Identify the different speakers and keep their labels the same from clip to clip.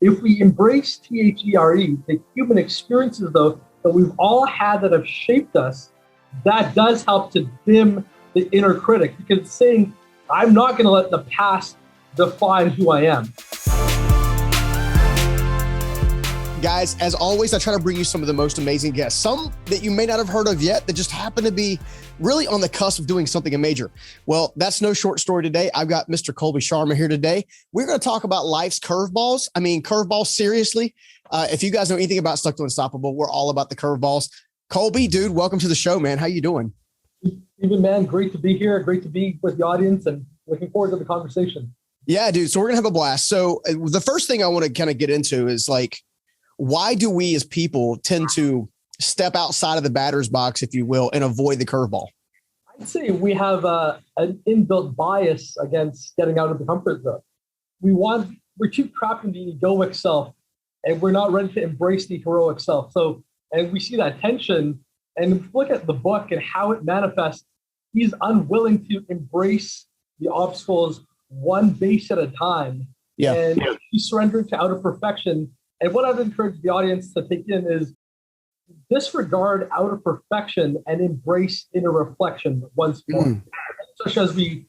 Speaker 1: If we embrace THERE, the human experiences, though, that we've all had that have shaped us, that does help to dim the inner critic, because it's saying, I'm not going to let the past define who I am.
Speaker 2: Guys, as always, I try to bring you some of the most amazing guests, some that you may not have heard of yet that just happen to be really on the cusp of doing something major. Well, that's no short story today. I've got Mr. Colby Sharma here today. We're going to talk about life's curveballs. I mean, curveballs, seriously. If you guys know anything about Stuck to Unstoppable, we're all about the curveballs. Colby, dude, welcome to the show, man. How you doing?
Speaker 1: Stephen, man, great to be here. Great to be with the audience and looking forward to the conversation.
Speaker 2: Yeah, dude. So we're going to have a blast. So the first thing I want to kind of get into is like, why do we as people tend to step outside of the batter's box, if you will, and avoid the curveball?
Speaker 1: I'd say we have an inbuilt bias against getting out of the comfort zone. We're too trapped in the egoic self, and we're not ready to embrace the heroic self. So, and we see that tension. And if you look at the book and how it manifests, he's unwilling to embrace the obstacles one base at a time.
Speaker 2: Yeah.
Speaker 1: And he's surrendering to outer perfection. And what I'd encourage the audience to take in is disregard outer perfection and embrace inner reflection once more, especially as we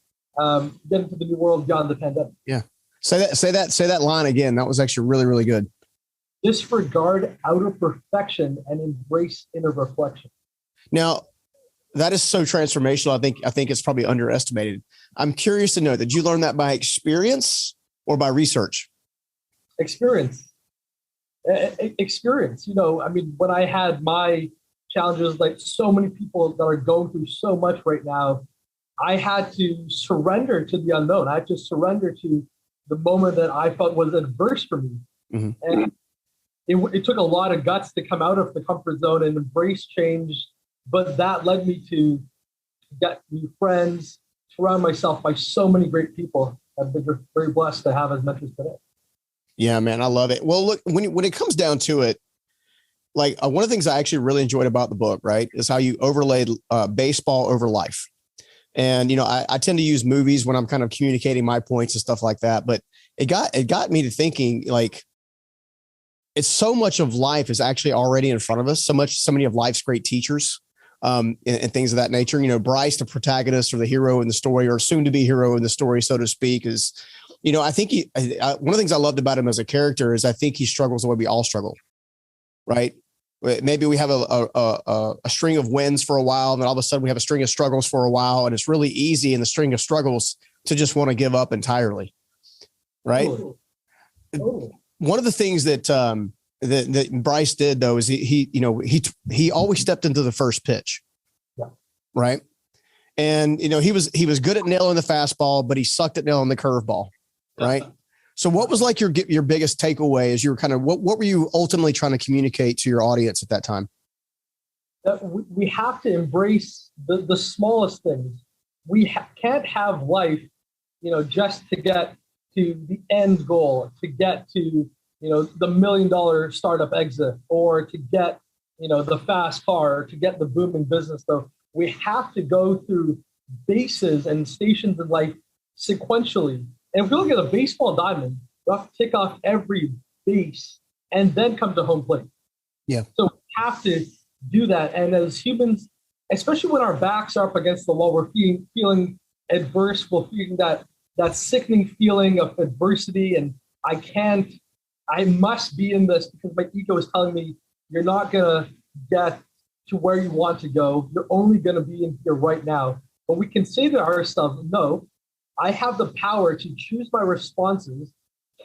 Speaker 1: get into the new world beyond the pandemic.
Speaker 2: Yeah. Say that line again. That was actually really, really good.
Speaker 1: Disregard outer perfection and embrace inner reflection.
Speaker 2: Now, that is so transformational. I think it's probably underestimated. I'm curious to know, did you learn that by experience or by research?
Speaker 1: Experience. You know, I mean, when I had my challenges, like so many people that are going through so much right now, I had to surrender to the unknown. I had to surrender to the moment that I felt was adverse for me. Mm-hmm. And it took a lot of guts to come out of the comfort zone and embrace change. But that led me to get new friends, surround myself by so many great people. I've been very blessed to have as mentors today.
Speaker 2: Yeah, man, I love it. Well, look, when it comes down to it, like one of the things I actually really enjoyed about the book, right, is how you overlaid baseball over life. And, you know, I tend to use movies when I'm kind of communicating my points and stuff like that. But it got me to thinking, like, it's so much of life is actually already in front of us. So many of life's great teachers and things of that nature. You know, Bryce, the protagonist or the hero in the story, or soon to be hero in the story, so to speak, is, you know, I think one of the things I loved about him as a character is I think he struggles the way we all struggle, right? Maybe we have a string of wins for a while, and then all of a sudden we have a string of struggles for a while, and it's really easy in the string of struggles to just want to give up entirely, right? Oh. One of the things that Bryce did, though, is he always stepped into the first pitch, right? And, you know, he was good at nailing the fastball, but he sucked at nailing the curveball. Right. So what was like your biggest takeaway as you were kind of, what were you ultimately trying to communicate to your audience at that time?
Speaker 1: We have to embrace the smallest things. We can't have life, you know, just to get to the end goal, to get to, you know, the $1 million startup exit, or to get, you know, the fast car, or to get the booming business. So we have to go through bases and stations in life sequentially. And if you look at a baseball diamond, you have to tick off every base and then come to home plate.
Speaker 2: Yeah.
Speaker 1: So we have to do that. And as humans, especially when our backs are up against the wall, we're feeling adverse. We're feeling that sickening feeling of adversity. And I must be in this because my ego is telling me you're not going to get to where you want to go. You're only going to be in here right now. But we can say to ourselves, no, I have the power to choose my responses,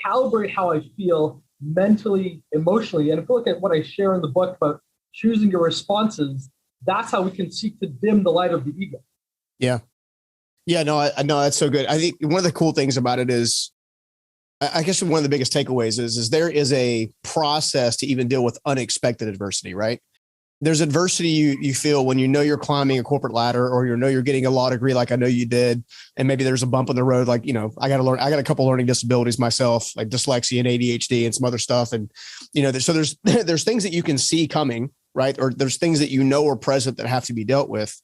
Speaker 1: calibrate how I feel mentally, emotionally. And if you look at what I share in the book about choosing your responses, that's how we can seek to dim the light of the ego.
Speaker 2: Yeah. Yeah, no, I know that's so good. I think one of the cool things about it is, I guess one of the biggest takeaways is there is a process to even deal with unexpected adversity, right? There's adversity you feel when you know you're climbing a corporate ladder, or you know you're getting a law degree like I know you did, and maybe there's a bump in the road, like, you know, I got a couple learning disabilities myself, like dyslexia and ADHD and some other stuff, and you know, so there's things that you can see coming, right? Or there's things that you know are present that have to be dealt with.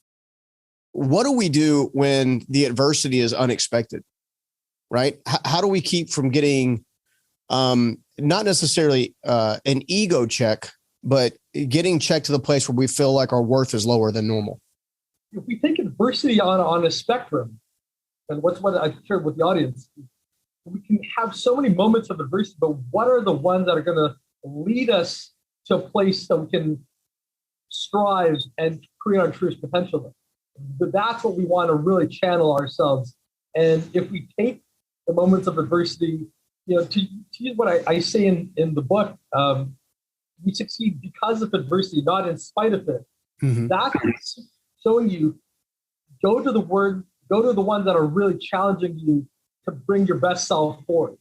Speaker 2: What do we do when the adversity is unexpected, right? How do we keep from getting not necessarily an ego check, but getting checked to the place where we feel like our worth is lower than normal.
Speaker 1: If we take adversity on a spectrum, and what I shared with the audience, we can have so many moments of adversity, but what are the ones that are going to lead us to a place that we can strive and create our truest potential? But that's what we want to really channel ourselves. And if we take the moments of adversity, to use what I say in the book, we succeed because of adversity, not in spite of it. Mm-hmm. That's showing you, go to the ones that are really challenging you to bring your best self forward.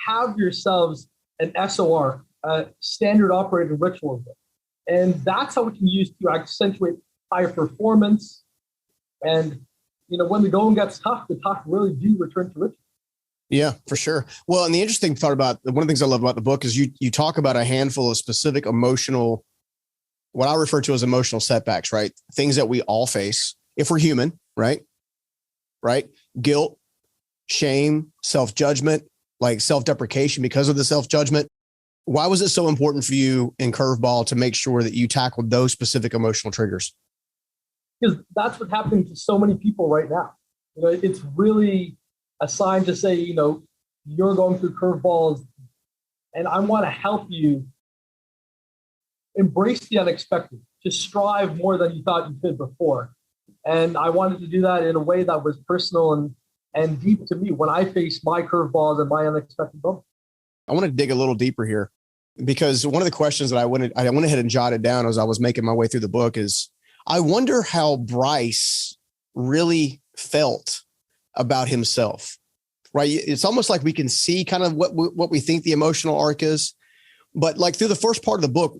Speaker 1: Have yourselves an SOR, a standard operating ritual. And that's how we can use to accentuate higher performance. And, when the going gets tough, the tough really do return to ritual.
Speaker 2: Yeah, for sure. Well, and the interesting part about one of the things I love about the book is you talk about a handful of specific emotional, what I refer to as emotional setbacks, right? Things that we all face if we're human, right? Right? Guilt, shame, self-judgment, like self-deprecation because of the self-judgment. Why was it so important for you in Curveball to make sure that you tackled those specific emotional triggers?
Speaker 1: Because that's what's happening to so many people right now. It's really a sign to say, you're going through curveballs, and I want to help you embrace the unexpected, to strive more than you thought you could before. And I wanted to do that in a way that was personal and deep to me when I faced my curveballs and my unexpected moments.
Speaker 2: I want to dig a little deeper here, because one of the questions that I went ahead and jotted down as I was making my way through the book is, I wonder how Bryce really felt about himself, right? It's almost like we can see kind of what we think the emotional arc is, but like through the first part of the book,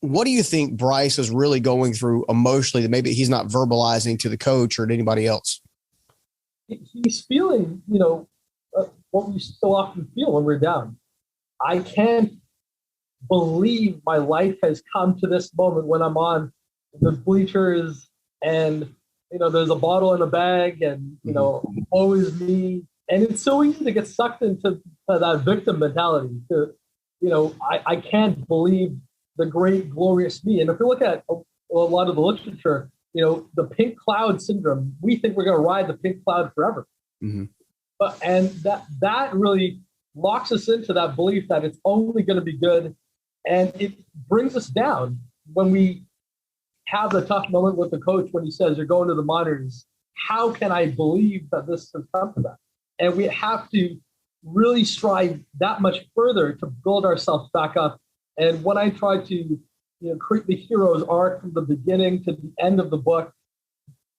Speaker 2: what do you think Bryce is really going through emotionally that maybe he's not verbalizing to the coach or to anybody else?
Speaker 1: He's feeling, what we so often feel when we're down. I can't believe my life has come to this moment when I'm on the bleachers and, there's a bottle in a bag and, woe is me. And it's so easy to get sucked into that victim mentality. I can't believe the great, glorious me. And if you look at a lot of the literature, the pink cloud syndrome, we think we're going to ride the pink cloud forever. Mm-hmm. And that really locks us into that belief that it's only going to be good. And it brings us down when we have the tough moment with the coach when he says, you're going to the minors. How can I believe that this has come to that? And we have to really strive that much further to build ourselves back up. And when I try to create the hero's arc from the beginning to the end of the book,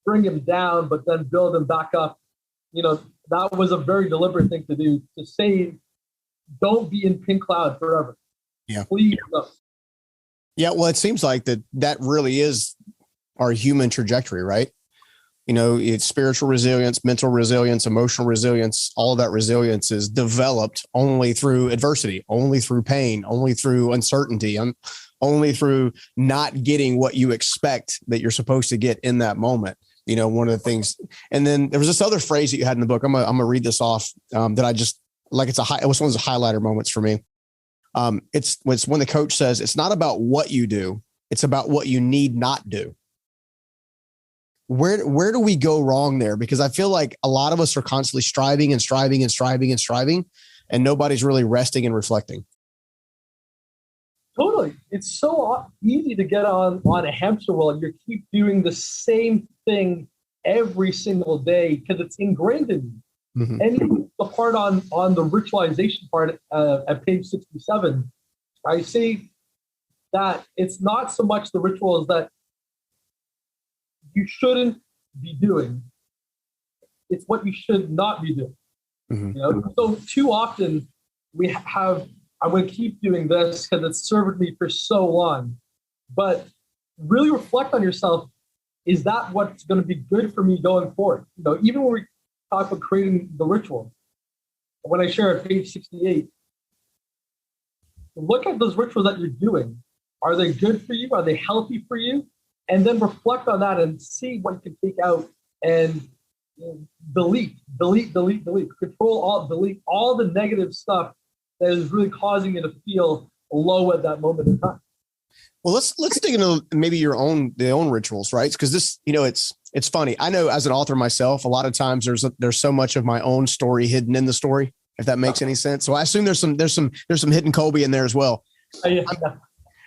Speaker 1: bring him down, but then build him back up, that was a very deliberate thing to do, to say, don't be in pink cloud forever.
Speaker 2: Yeah.
Speaker 1: Please no.
Speaker 2: Yeah. Well, it seems like that really is our human trajectory, right? It's spiritual resilience, mental resilience, emotional resilience. All of that resilience is developed only through adversity, only through pain, only through uncertainty, only through not getting what you expect that you're supposed to get in that moment. One of the things, and then there was this other phrase that you had in the book. I'm gonna read this off that I just like. It was one of the highlighter moments for me. It's when the coach says, it's not about what you do, it's about what you need not do. Where do we go wrong there? Because I feel like a lot of us are constantly striving and striving and striving and striving, and nobody's really resting and reflecting.
Speaker 1: Totally. It's so easy to get on a hamster wheel. You keep doing the same thing every single day because it's ingrained in you. Mm-hmm. And even the part on the ritualization part at page 67, I say that it's not so much the rituals that you shouldn't be doing. It's what you should not be doing. Mm-hmm. So too often we have, I'm going to keep doing this because it's served me for so long. But really reflect on yourself. Is that what's going to be good for me going forward? Even when we talk about creating the ritual, when I share at page 68, look at those rituals that you're doing. Are they good for you? Are they healthy for you? And then reflect on that and see what you can take out and delete, control, alt, delete all the negative stuff that is really causing you to feel low at that moment in time.
Speaker 2: Well, let's dig into maybe the own rituals, right? Because this, it's funny. I know as an author myself, a lot of times there's so much of my own story hidden in the story, if that makes any sense. So I assume there's some hidden Colby in there as well.
Speaker 1: Yeah.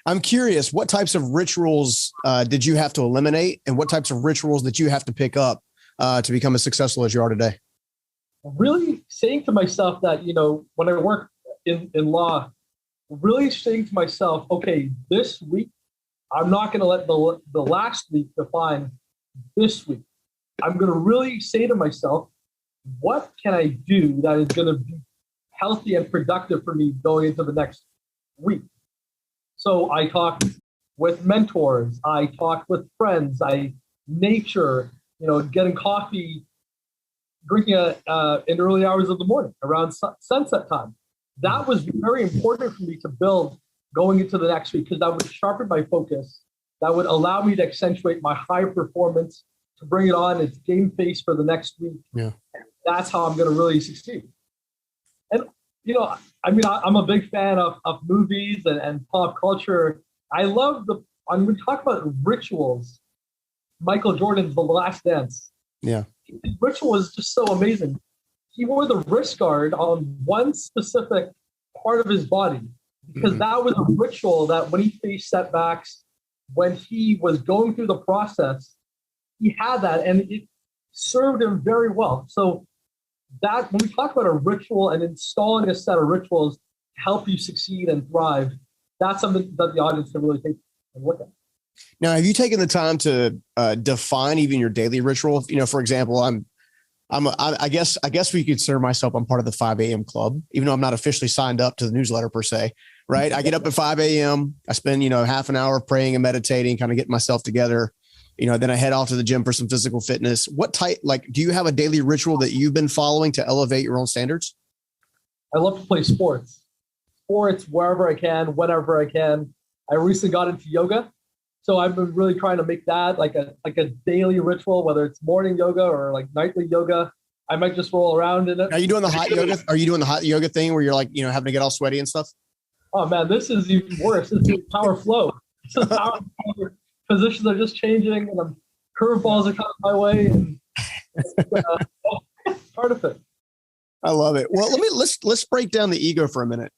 Speaker 2: I'm curious, what types of rituals did you have to eliminate, and what types of rituals did you have to pick up to become as successful as you are today?
Speaker 1: Really saying to myself that, when I work in law, really saying to myself, okay, this week, I'm not going to let the last week define this week. I'm going to really say to myself, what can I do that is going to be healthy and productive for me going into the next week? So I talk with mentors, I talk with friends, nature, getting coffee, drinking in early hours of the morning around sunset time. That was very important for me to build going into the next week, because that would sharpen my focus. That would allow me to accentuate my high performance, to bring it on its game face for the next week.
Speaker 2: Yeah.
Speaker 1: And that's how I'm going to really succeed. And, I'm a big fan of movies and pop culture. I love when we talk about rituals, Michael Jordan's The Last Dance.
Speaker 2: Yeah.
Speaker 1: His ritual is just so amazing. He wore the wrist guard on one specific part of his body, because that was a ritual that when he faced setbacks, when he was going through the process, he had that, and it served him very well. So that when we talk about a ritual and installing a set of rituals to help you succeed and thrive, that's something that the audience can really take and look at.
Speaker 2: Now, have you taken the time to define even your daily ritual? For example, I guess we consider myself, I'm part of the 5 a.m. club, even though I'm not officially signed up to the newsletter per se, right? I get up at 5 a.m. I spend, half an hour praying and meditating, kind of getting myself together. Then I head off to the gym for some physical fitness. What type, do you have a daily ritual that you've been following to elevate your own standards?
Speaker 1: I love to play sports wherever I can, whenever I can. I recently got into yoga. So I've been really trying to make that like a daily ritual, whether it's morning yoga or like nightly yoga. I might just roll around in it.
Speaker 2: Are you doing the hot yoga? Are you doing the hot yoga thing where you're having to get all sweaty and stuff?
Speaker 1: Oh man, this is even worse. This is power flow. This is power flow. Positions are just changing, and curveballs are coming my way, and part of it.
Speaker 2: I love it. Well, let's break down the ego for a minute.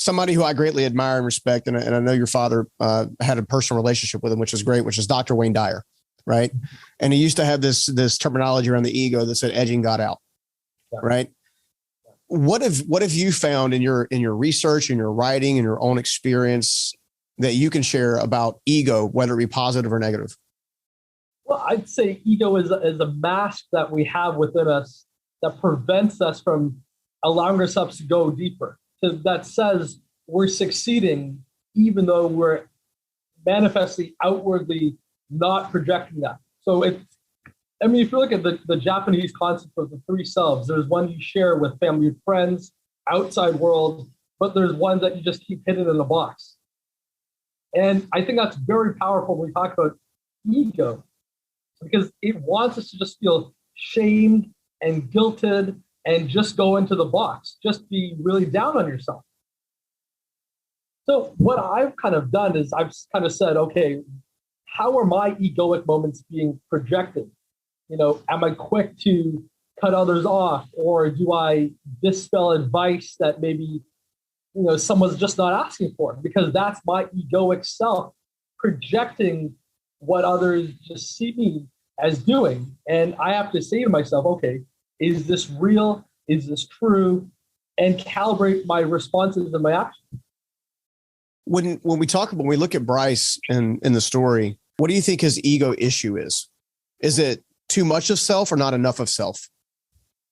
Speaker 2: Somebody who I greatly admire and respect, and I know your father had a personal relationship with him, which is great, which is Dr. Wayne Dyer, right? And he used to have this terminology around the ego that said edging God out, right? What have you found in your research, in your writing, in your own experience that you can share about ego, whether it be positive or negative?
Speaker 1: Well, I'd say ego is a mask that we have within us that prevents us from allowing ourselves to go deeper. So that says we're succeeding, even though we're manifestly outwardly not projecting that. So if you look at the Japanese concept of the three selves, there's one you share with family and friends, outside world, but there's one that you just keep hidden in a box. And I think that's very powerful when we talk about ego, because it wants us to just feel shamed and guilted and just go into the box, just be really down on yourself. So what I've kind of done is I've kind of said, okay, how are my egoic moments being projected? Am I quick to cut others off, or do I dispel advice that maybe someone's just not asking for? Because that's my egoic self projecting what others just see me as doing. And I have to say to myself, okay, is this real? Is this true? And calibrate my responses and my actions.
Speaker 2: When we look at Bryce in the story, what do you think his ego issue is? Is it too much of self or not enough of self?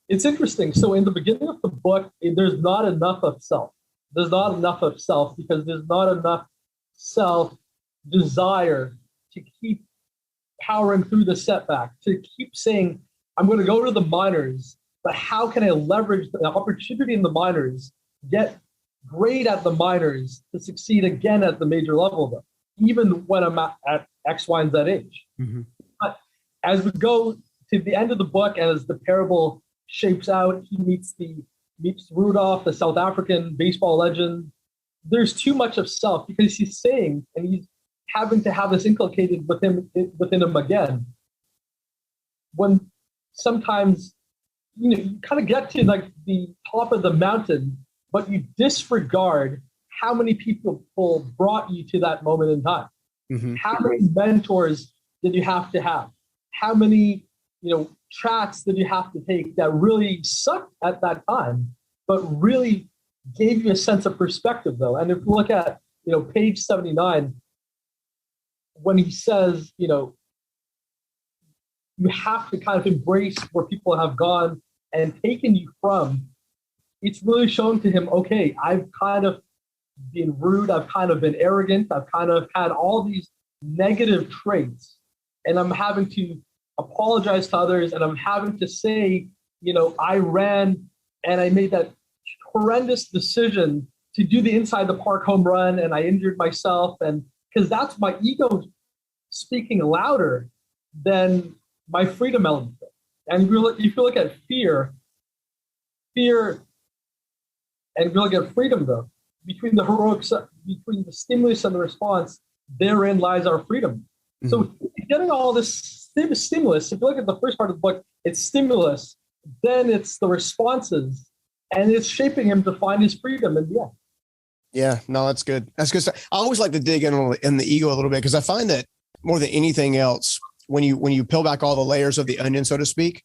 Speaker 1: It's interesting. So in the beginning of the book, there's not enough of self. There's not enough of self because there's not enough self desire to keep powering through the setback, to keep saying, I'm going to go to the minors, but how can I leverage the opportunity in the minors, get great at the minors to succeed again at the major level, though, even when I'm at X, Y, and Z age. Mm-hmm. But as we go to the end of the book, as the parable shapes out, he meets the meets Rudolph, the South African baseball legend, there's too much of self because he's saying, and he's having to have this inculcated within him again. When sometimes, you kind of get to like the top of the mountain, but you disregard how many people brought you to that moment in time. Mm-hmm. How many mentors did you have to have? How many, tracks did you have to take that really sucked at that time, but really gave you a sense of perspective though? And if you look at, page 79, when he says, you have to kind of embrace where people have gone and taken you from, it's really shown to him, okay, I've kind of been rude, I've kind of been arrogant, I've kind of had all these negative traits, and I'm having to apologize to others, and I'm having to say, I ran and I made that horrendous decision to do the inside the park home run, and I injured myself, and because that's my ego speaking louder than my freedom element. And if you look at fear, and if you look at freedom though, between the stimulus and the response, therein lies our freedom. Mm-hmm. So getting all this stimulus, if you look at the first part of the book, it's stimulus, then it's the responses, and it's shaping him to find his freedom. And
Speaker 2: yeah, no, that's good. That's good stuff. I always like to dig in the ego a little bit, because I find that more than anything else, when you peel back all the layers of the onion, so to speak,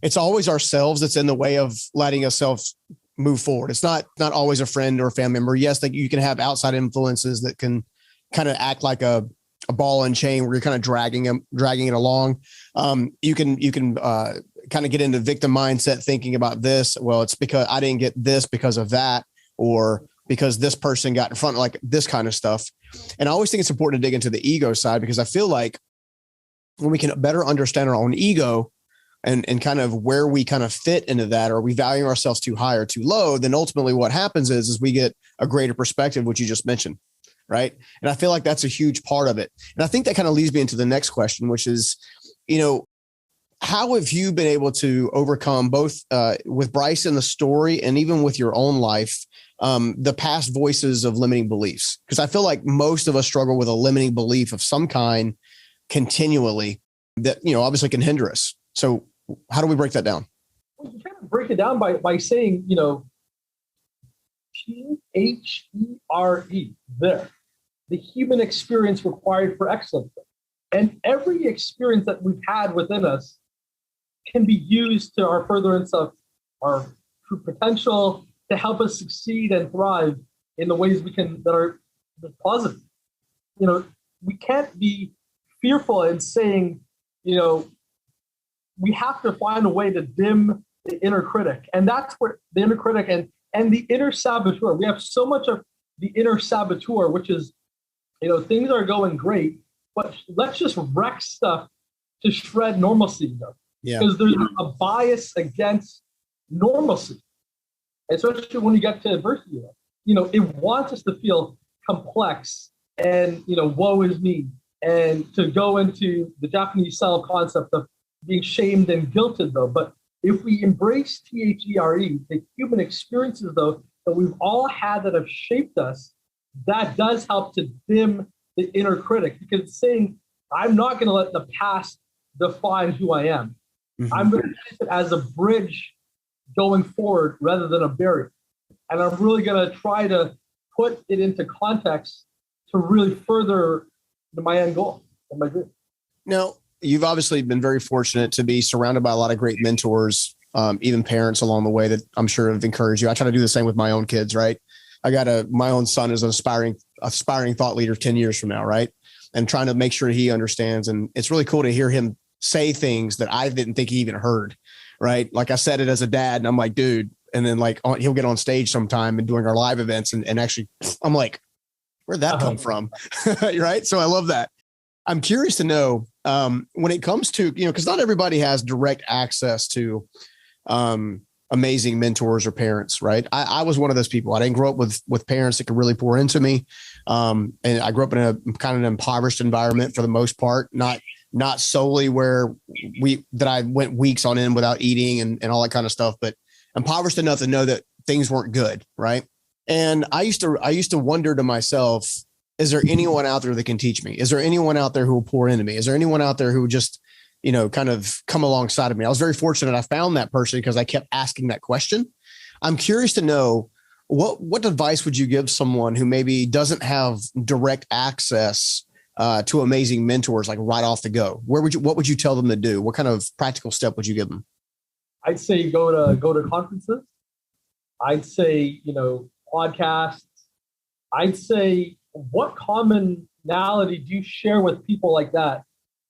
Speaker 2: it's always ourselves that's in the way of letting ourselves move forward. It's not always a friend or a family member. Yes, like you can have outside influences that can kind of act like a ball and chain where you're kind of dragging it along. You can kind of get into victim mindset, thinking about this. Well, it's because I didn't get this because of that, or because this person got in front, like this kind of stuff. And I always think it's important to dig into the ego side, because I feel like when we can better understand our own ego and kind of where we kind of fit into that, or we value ourselves too high or too low, then ultimately what happens is we get a greater perspective, which you just mentioned. Right. And I feel like that's a huge part of it. And I think that kind of leads me into the next question, which is, how have you been able to overcome both with Bryce in the story and even with your own life, the past voices of limiting beliefs? Because I feel like most of us struggle with a limiting belief of some kind continually that, obviously can hinder us. So how do we break that down?
Speaker 1: Well, you kind of break it down by saying, THERE, there, the human experience required for excellence. And every experience that we've had within us can be used to our furtherance of our true potential, to help us succeed and thrive in the ways that are positive. We can't be fearful in saying, we have to find a way to dim the inner critic. And that's where the inner critic and the inner saboteur, we have so much of the inner saboteur, which is, things are going great, but let's just wreck stuff to shred normalcy, though. Yeah. Because there's a bias against normalcy, especially when you get to adversity. It wants us to feel complex and, woe is me, and to go into the Japanese style concept of being shamed and guilted, though. But if we embrace THERE, the human experiences, though, that we've all had that have shaped us, that does help to dim the inner critic, because it's saying, I'm not going to let the past define who I am. Mm-hmm. I'm going to use it as a bridge going forward rather than a barrier. And I'm really going to try to put it into context to really further my end goal and my dream.
Speaker 2: Now, you've obviously been very fortunate to be surrounded by a lot of great mentors, even parents along the way that I'm sure have encouraged you. I try to do the same with my own kids, right? I got my own son is an aspiring thought leader 10 years from now, right? And trying to make sure he understands. And it's really cool to hear him say things that I didn't think he even heard, right? Like I said it as a dad, and I'm like, dude, and then he'll get on stage sometime and doing our live events, and actually I'm like, where'd that come from? Right? So I love that. I'm curious to know, when it comes to, because not everybody has direct access to amazing mentors or parents, right? I was one of those people. I didn't grow up with parents that could really pour into me. And I grew up in a kind of an impoverished environment for the most part, not solely where I went weeks on end without eating and all that kind of stuff, but impoverished enough to know that things weren't good. Right. And I used to wonder to myself, is there anyone out there that can teach me? Is there anyone out there who will pour into me? Is there anyone out there who would just, kind of come alongside of me? I was very fortunate. I found that person because I kept asking that question. I'm curious to know what advice would you give someone who maybe doesn't have direct access to amazing mentors, like right off the go? What would you tell them to do? What kind of practical step would you give them?
Speaker 1: I'd say go to conferences. I'd say, podcasts. I'd say, what commonality do you share with people like that?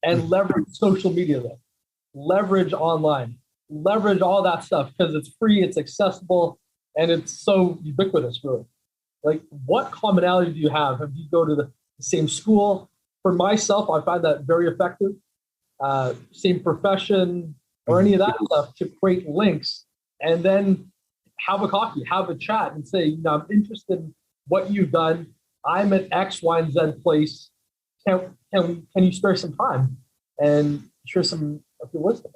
Speaker 1: And leverage social media then. Leverage online. Leverage all that stuff because it's free, it's accessible, and it's so ubiquitous, really. Like, what commonality do you have? Have you go to the same school? For myself, I find that very effective. Same profession or any of that stuff to create links and then have a coffee, have a chat and say, I'm interested in what you've done. I'm at X, Y, and Z place. Can you spare some time and share some of your wisdom?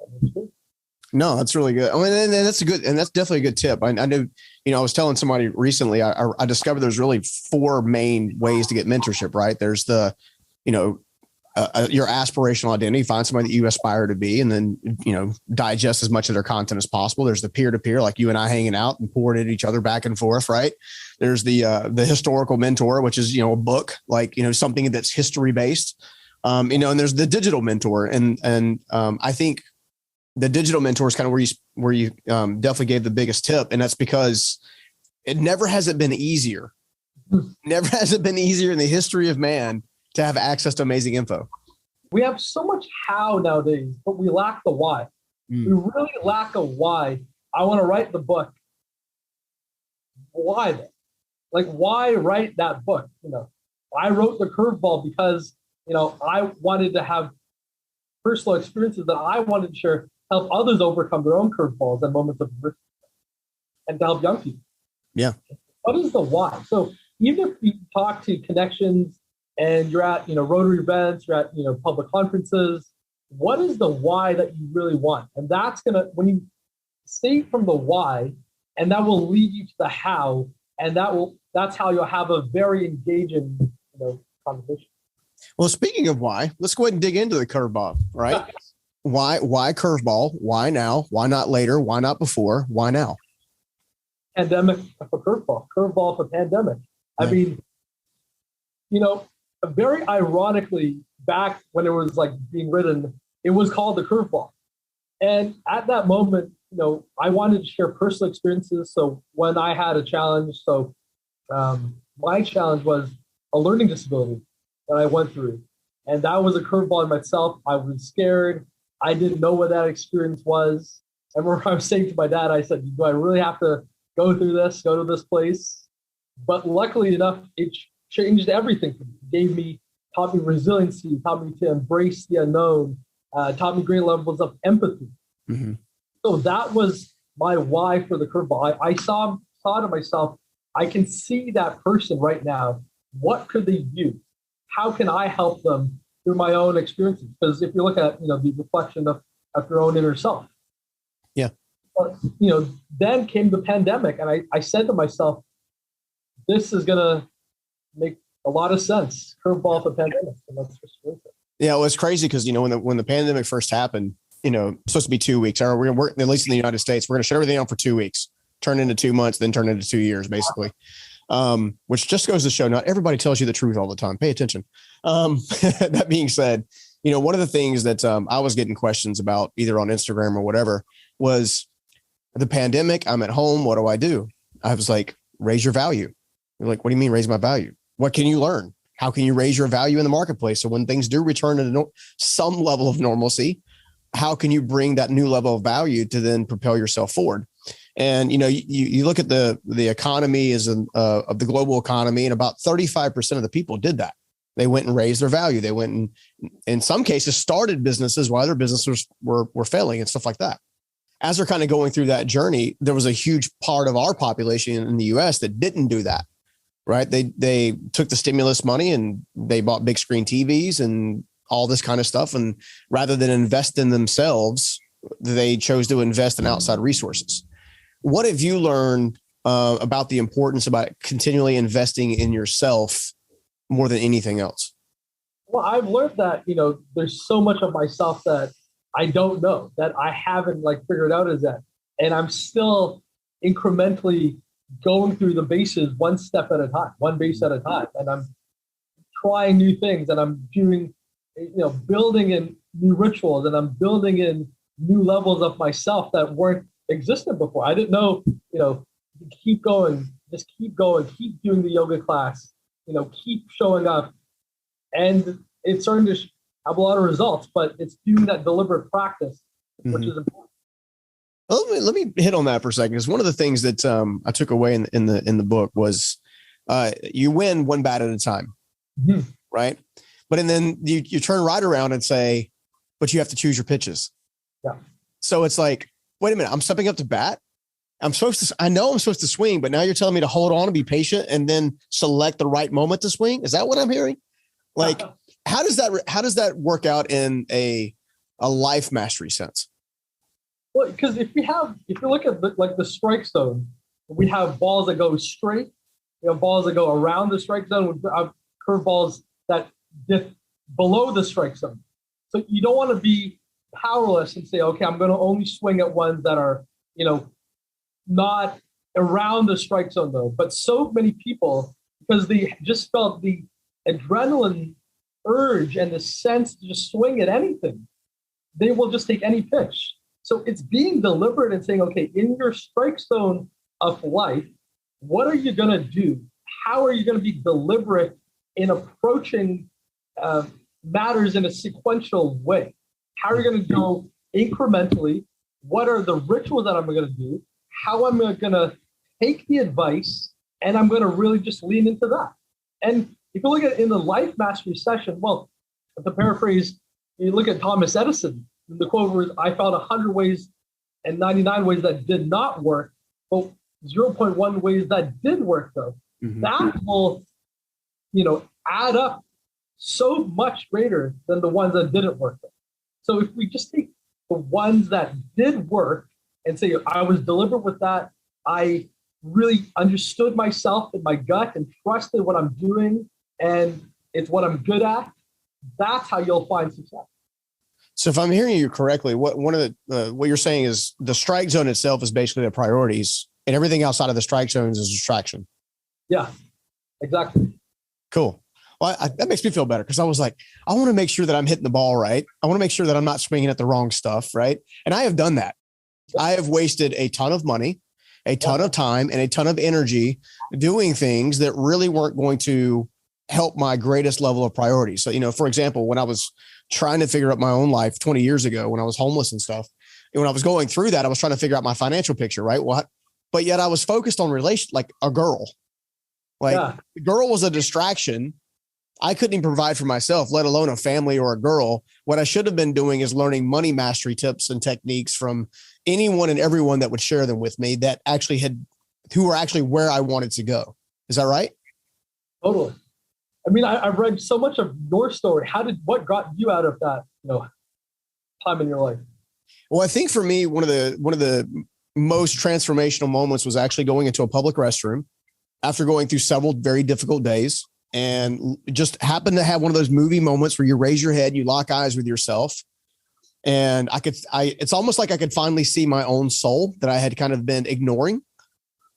Speaker 2: No, that's really good. I mean, and that's definitely a good tip. I know, I was telling somebody recently, I discovered there's really 4 main ways to get mentorship, right? There's the, your aspirational identity, find somebody that you aspire to be, and then, digest as much of their content as possible. There's the peer-to-peer, like you and I hanging out and pouring into each other back and forth. Right. There's the historical mentor, which is, a book, like, something that's history based, and there's the digital mentor. And I think the digital mentor is kind of where you definitely gave the biggest tip. And that's because it never has it been easier. Never has it been easier in the history of man to have access to amazing info.
Speaker 1: We have so much how nowadays, but we lack the why. We really lack a why. I want to write the book. Why then? Like, why write that book? I wrote the Curveball because, I wanted to have personal experiences that I wanted to share, help others overcome their own curveballs and moments of adversity, and to help young people.
Speaker 2: Yeah.
Speaker 1: What is the why? So even if you talk to connections and you're at, Rotary events, you're at, public conferences, what is the why that you really want? And that's when you state from the why, and that will lead you to the how, and that's how you'll have a very engaging, conversation.
Speaker 2: Well, speaking of why, let's go ahead and dig into the curveball, right? Why curveball? Why now? Why not later? Why not before? Why now?
Speaker 1: Pandemic for curveball for pandemic. Yeah. I mean, very ironically, back when it was like being written, it was called the curveball. And at that moment, I wanted to share personal experiences. So when I had a challenge, my challenge was a learning disability that I went through. And that was a curveball in myself. I was scared. I didn't know what that experience was. I remember I was saying to my dad, I said, do I really have to go through this, go to this place? But luckily enough, it changed everything for me. Taught me resiliency, taught me to embrace the unknown, taught me great levels of empathy. Mm-hmm. So that was my why for the curveball. I saw to myself, I can see that person right now. What could they do? How can I help them through my own experiences? Because if you look at, the reflection of your own inner self.
Speaker 2: Yeah.
Speaker 1: But, then came the pandemic, and I said to myself, this is going to make a lot of sense. Curveball for pandemic. And that's just it.
Speaker 2: Yeah, well, it's crazy because, when the pandemic first happened, it's supposed to be 2 weeks. Or we're going to work, at least in the United States, we're going to shut everything down for 2 weeks, turn into 2 months, then turn into 2 years, basically. Which just goes to show not everybody tells you the truth all the time. Pay attention. That being said, one of the things that I was getting questions about either on Instagram or whatever was the pandemic. I'm at home. What do? I was like, raise your value. They're like, what do you mean raise my value? What can you learn? How can you raise your value in the marketplace? So when things do return to some level of normalcy, how can you bring that new level of value to then propel yourself forward? And, you look at the economy of the global economy, and about 35% of the people did that. They went and raised their value. They went and in some cases started businesses while their businesses were failing and stuff like that. As they're kind of going through that journey, there was a huge part of our population in the US that didn't do that, right? They took the stimulus money and they bought big screen TVs and all this kind of stuff. And rather than invest in themselves, they chose to invest in outside resources. What have you learned about the importance about continually investing in yourself more than anything else?
Speaker 1: Well, I've learned that, there's so much of myself that I don't know, that I haven't like figured out as yet. And I'm still incrementally going through the bases one step at a time, one base at a time. And I'm trying new things, and I'm doing, building in new rituals, and I'm building in new levels of myself that weren't existent before. I didn't know, keep going, just keep going, keep doing the yoga class, keep showing up. And it's starting to have a lot of results, but it's doing that deliberate practice, which is important.
Speaker 2: Well, let me hit on that for a second, because one of the things that I took away in the book was you win one bat at a time, right? But and then you turn right around and say, but you have to choose your pitches.
Speaker 1: Yeah.
Speaker 2: So it's like, wait a minute, I'm stepping up to bat. I know I'm supposed to swing, but now you're telling me to hold on and be patient and then select the right moment to swing. Is that what I'm hearing? Like, how does that work out in a life mastery sense?
Speaker 1: Well, because if you look at the strike zone, we have balls that go straight, balls that go around the strike zone, with curveballs that dip below the strike zone. So you don't want to be powerless and say, okay, I'm going to only swing at ones that are, not around the strike zone though. But so many people, because they just felt the adrenaline urge and the sense to just swing at anything, they will just take any pitch. So it's being deliberate and saying, okay, in your strike zone of life, what are you going to do? How are you going to be deliberate in approaching matters in a sequential way? How are you going to go incrementally? What are the rituals that I'm going to do? How am I going to take the advice, and I'm going to really just lean into that? And if you look at in the life mastery session, well, to paraphrase, you look at Thomas Edison, the quote was, I found 100 ways and 99 ways that did not work, but 0.1 ways that did work though. Mm-hmm. That will, add up so much greater than the ones that didn't work though. So if we just take the ones that did work and say, I was deliberate with that, I really understood myself and my gut and trusted what I'm doing, and it's what I'm good at, that's how you'll find success.
Speaker 2: So if I'm hearing you correctly, what you're saying is the strike zone itself is basically the priorities, and everything outside of the strike zone is a distraction.
Speaker 1: Yeah, exactly.
Speaker 2: Cool. Well, that makes me feel better, because I was like, I want to make sure that I'm hitting the ball right. I want to make sure that I'm not swinging at the wrong stuff, right? And I have done that. I have wasted a ton of money, a ton of time, and a ton of energy doing things that really weren't going to help my greatest level of priority. So, for example, when I was trying to figure out my own life 20 years ago, when I was homeless and stuff, and when I was going through that, I was trying to figure out my financial picture, right? But yet I was focused on like a girl. The girl was a distraction. I couldn't even provide for myself, let alone a family or a girl. What I should have been doing is learning money mastery tips and techniques from anyone and everyone that would share them with me that who were actually where I wanted to go. Is that right?
Speaker 1: Totally. I mean, I've read so much of your story. What got you out of that, time in your life?
Speaker 2: Well, I think for me, one of the most transformational moments was actually going into a public restroom after going through several very difficult days, and just happened to have one of those movie moments where you raise your head, you lock eyes with yourself. And it's almost like I could finally see my own soul that I had kind of been ignoring,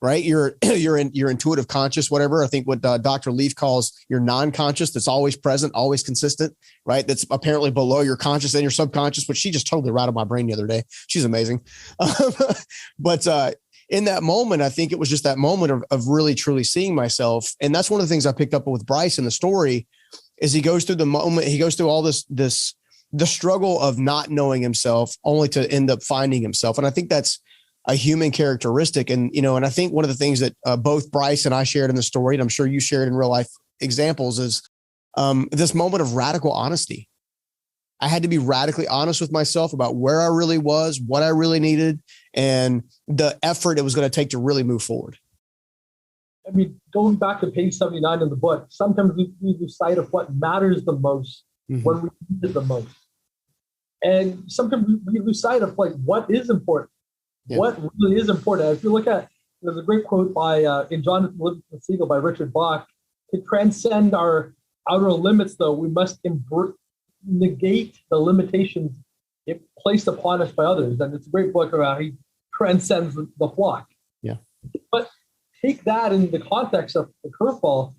Speaker 2: right? Your intuitive conscious, whatever. I think what Dr. Leaf calls your non-conscious, that's always present, always consistent, right? That's apparently below your conscious and your subconscious, which she just totally rattled my brain the other day. She's amazing. But in that moment, I think it was just that moment of really, truly seeing myself. And that's one of the things I picked up with Bryce in the story is he goes through the moment, he goes through all the struggle of not knowing himself only to end up finding himself. And I think that's a human characteristic. And, and I think one of the things that both Bryce and I shared in the story, and I'm sure you shared in real life examples, is this moment of radical honesty. I had to be radically honest with myself about where I really was, what I really needed, and the effort it was going to take to really move forward.
Speaker 1: I mean, going back to page 79 in the book, sometimes we lose sight of what matters the most when we need it the most. And sometimes we lose sight of what is important. Yeah. What really is important. If you look at there's a great quote by in Jonathan Livingston Seagull by Richard Bach. To transcend our outer limits, though, we must negate the limitations placed upon us by others. And it's a great book about how he transcends the flock.
Speaker 2: Yeah.
Speaker 1: But take that in the context of the curveball.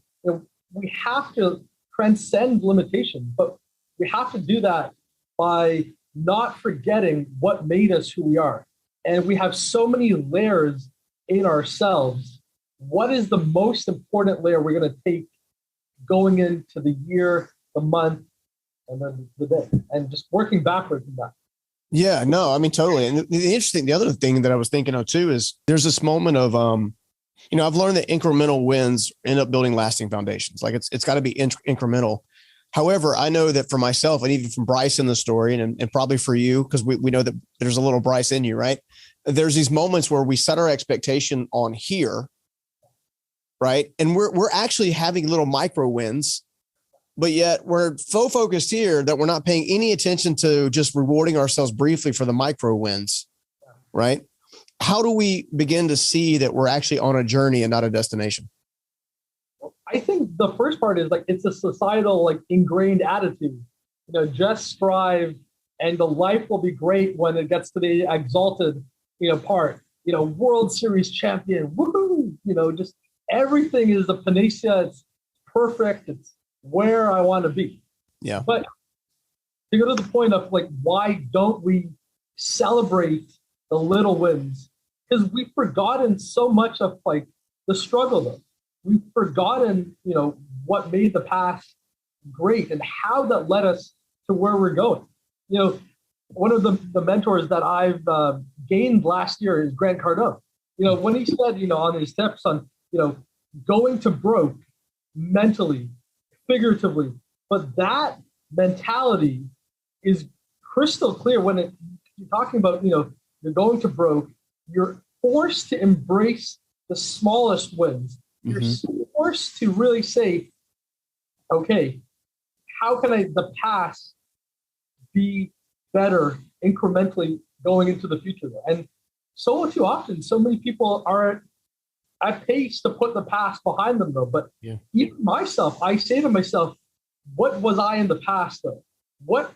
Speaker 1: We have to transcend limitation, but we have to do that by not forgetting what made us who we are. And we have so many layers in ourselves. What is the most important layer we're going to take going into the year, the month, and then the day, and just working backwards from that?
Speaker 2: Yeah, no, I mean, totally. And the other thing that I was thinking of too is there's this moment of, I've learned that incremental wins end up building lasting foundations. Like it's got to be incremental. However, I know that for myself and even from Bryce in the story and probably for you, because we know that there's a little Bryce in you, right? There's these moments where we set our expectation on here, right? And we're actually having little micro wins, but yet we're so focused here that we're not paying any attention to just rewarding ourselves briefly for the micro wins, right? How do we begin to see that we're actually on a journey and not a destination?
Speaker 1: I think the first part is like, it's a societal, like ingrained attitude, just strive and the life will be great when it gets to the exalted, part, World Series champion, woohoo, just everything is a panacea. It's perfect. It's where I want to be.
Speaker 2: Yeah.
Speaker 1: But to go to the point of like, why don't we celebrate the little wins? Because we've forgotten so much of like the struggle though. We've forgotten, what made the past great and how that led us to where we're going. One of the mentors that I've gained last year is Grant Cardone. When he said, on his tips on, going to broke mentally, figuratively, but that mentality is crystal clear when you're talking about, you're going to broke, you're forced to embrace the smallest wins. You're forced to really say, okay, how can the past be better incrementally going into the future? And so too often, so many people are at pace to put the past behind them though. But even myself, I say to myself, what was I in the past though? What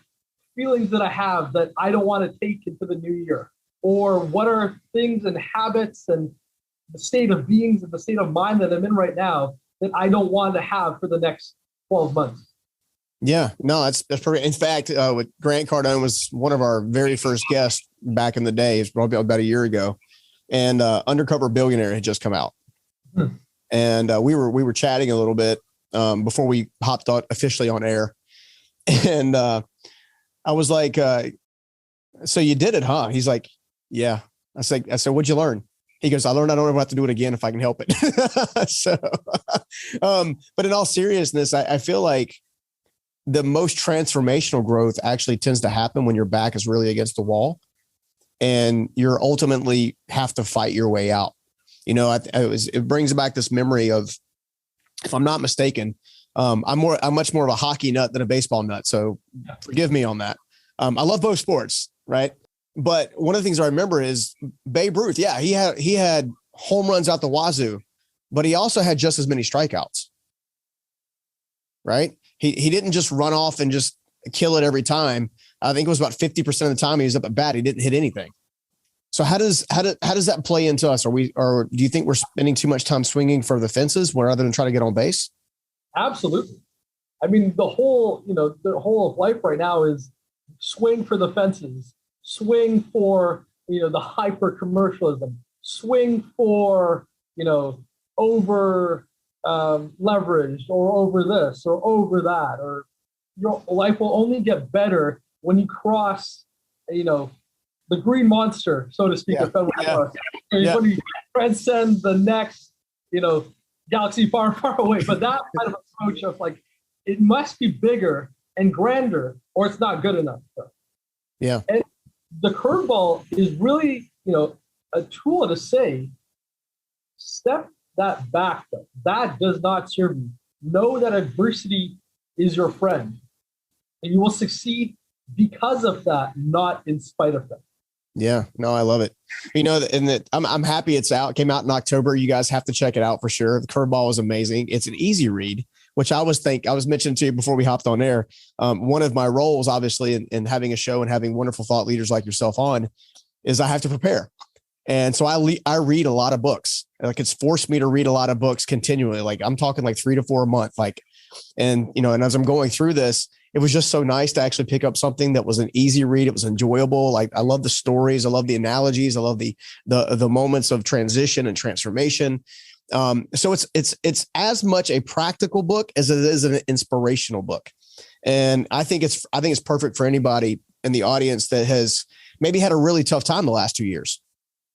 Speaker 1: feelings did I have that I don't want to take into the new year? Or what are things and habits and the state of beings and the state of mind that I'm in right now that I don't want to have for the next 12 months?
Speaker 2: Yeah, no, that's perfect. In fact, with Grant Cardone was one of our very first guests back in the day. It's probably about a year ago, and Undercover Billionaire had just come out, and we were chatting a little bit before we hopped on officially on air, and I was like, "So you did it, huh?" He's like, "Yeah." I said, "What'd you learn?" He goes, "I learned I don't ever have to do it again if I can help it." So, but in all seriousness, I feel like the most transformational growth actually tends to happen when your back is really against the wall and you're ultimately have to fight your way out. It brings back this memory of, if I'm not mistaken, I'm much more of a hockey nut than a baseball nut. So forgive me on that. I love both sports, right? But one of the things I remember is Babe Ruth. Yeah, he had home runs out the wazoo, but he also had just as many strikeouts, right? He didn't just run off and just kill it every time. I think it was about 50% of the time he was up at bat, he didn't hit anything. So how does that play into us? Or do you think we're spending too much time swinging for the fences rather than try to get on base?
Speaker 1: Absolutely. I mean, the whole of life right now is swing for the fences, swing for, the hyper commercialism, swing for, over leveraged or over this or over that, or your life will only get better when you cross, the green monster, so to speak. When you transcend the next, galaxy far, far away. But that kind of approach of like, it must be bigger and grander or it's not good enough.
Speaker 2: Yeah.
Speaker 1: And the curveball is really, a tool to say, step that back, though. That does not serve you. Know that adversity is your friend, and you will succeed because of that, not in spite of that.
Speaker 2: Yeah, no, I love it. You know, and that I'm happy it's out. It came out in October. You guys have to check it out for sure. The Curveball is amazing. It's an easy read, which I was mentioning to you before we hopped on air. One of my roles, obviously, in having a show and having wonderful thought leaders like yourself on, is I have to prepare. And so I read a lot of books. Like, it's forced me to read a lot of books continually. Like, I'm talking like 3 to 4 a month. Like, and as I'm going through this, it was just so nice to actually pick up something that was an easy read. It was enjoyable. Like, I love the stories. I love the analogies. I love the moments of transition and transformation. So it's as much a practical book as it is an inspirational book. And I think it's perfect for anybody in the audience that has maybe had a really tough time the last 2 years.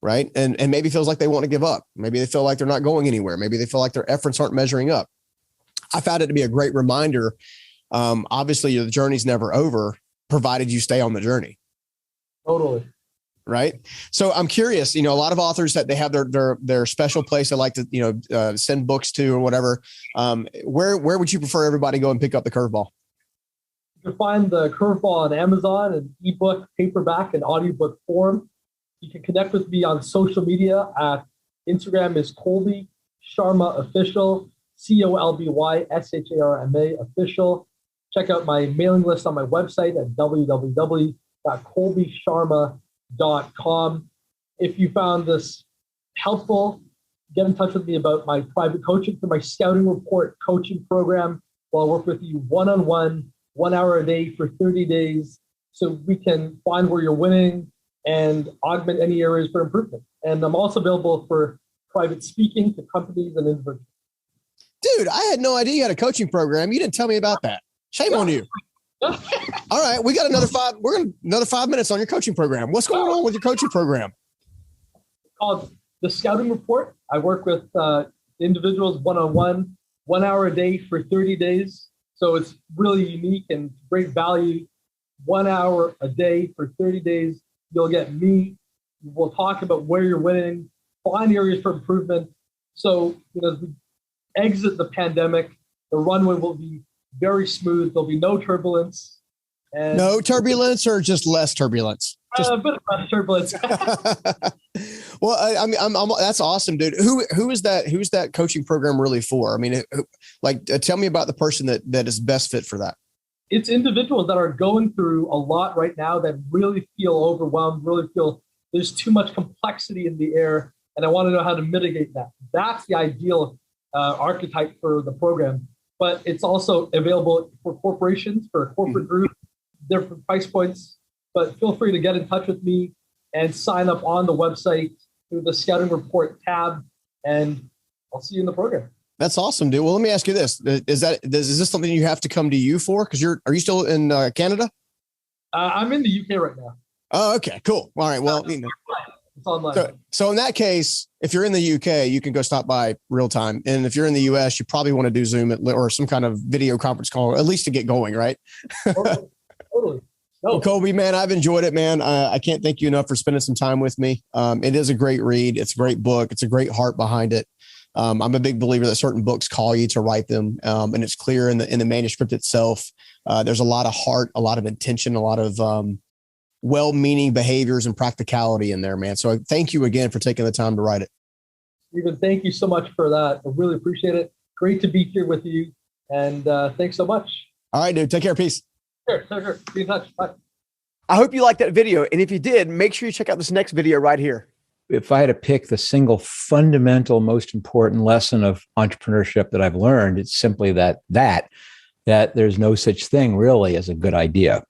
Speaker 2: Right. And maybe feels like they want to give up. Maybe they feel like they're not going anywhere. Maybe they feel like their efforts aren't measuring up. I found it to be a great reminder. Obviously, the journey's never over, provided you stay on the journey.
Speaker 1: Totally.
Speaker 2: Right. So I'm curious, a lot of authors that they have their special place they like to, send books to or whatever. Where would you prefer everybody go and pick up the Curveball?
Speaker 1: You can find the Curveball on Amazon in ebook, paperback, and audiobook form. You can connect with me on social media at Instagram is Colby Sharma Official, ColbySharma Official. Check out my mailing list on my website at www.colbysharma.com. If you found this helpful, get in touch with me about my private coaching for my Scouting Report coaching program. I'll work with you one-on-one, 1 hour a day for 30 days, so we can find where you're winning and augment any areas for improvement. And I'm also available for private speaking to companies and individuals.
Speaker 2: Dude, I had no idea you had a coaching program. You didn't tell me about that. Shame on you. All right, we got another 5 minutes on your coaching program. What's going on with your coaching program?
Speaker 1: It's called the Scouting Report. I work with individuals one-on-one, 1 hour a day for 30 days. So it's really unique and great value. 1 hour a day for 30 days. You'll get me. We'll talk about where you're winning, find areas for improvement. So, as we exit the pandemic, the runway will be very smooth. There'll be no turbulence. And
Speaker 2: no turbulence, or just less turbulence?
Speaker 1: A bit of less turbulence.
Speaker 2: Well, I'm that's awesome, dude. Who is that? Who's that coaching program really for? I mean, tell me about the person that is best fit for that.
Speaker 1: It's individuals that are going through a lot right now that really feel overwhelmed, really feel there's too much complexity in the air, and I want to know how to mitigate that. That's the ideal archetype for the program. But it's also available for corporations, for a corporate group, different price points. But feel free to get in touch with me and sign up on the website through the Scouting Report tab, and I'll see you in the program.
Speaker 2: That's awesome, dude. Well, let me ask you this: is this something you have to come to you for? Because are you still in Canada?
Speaker 1: I'm in the UK right now.
Speaker 2: Oh, okay, cool. All right. Well,
Speaker 1: it's online.
Speaker 2: So in that case, if you're in the UK, you can go stop by real time, and if you're in the US, you probably want to do Zoom or some kind of video conference call, at least to get going, right?
Speaker 1: Totally. No.
Speaker 2: Well, Colby, man, I've enjoyed it, man. I can't thank you enough for spending some time with me. It is a great read. It's a great book. It's a great heart behind it. I'm a big believer that certain books call you to write them. And it's clear in the manuscript itself. There's a lot of heart, a lot of intention, a lot of well-meaning behaviors and practicality in there, man. So thank you again for taking the time to write it.
Speaker 1: Stephen, thank you so much for that. I really appreciate it. Great to be here with you. And thanks so much.
Speaker 2: All right, dude. Take care. Peace.
Speaker 1: Sure. Be in touch. Bye.
Speaker 2: I hope you liked that video. And if you did, make sure you check out this next video right here.
Speaker 3: If I had to pick the single fundamental, most important lesson of entrepreneurship that I've learned, it's simply that there's no such thing really as a good idea.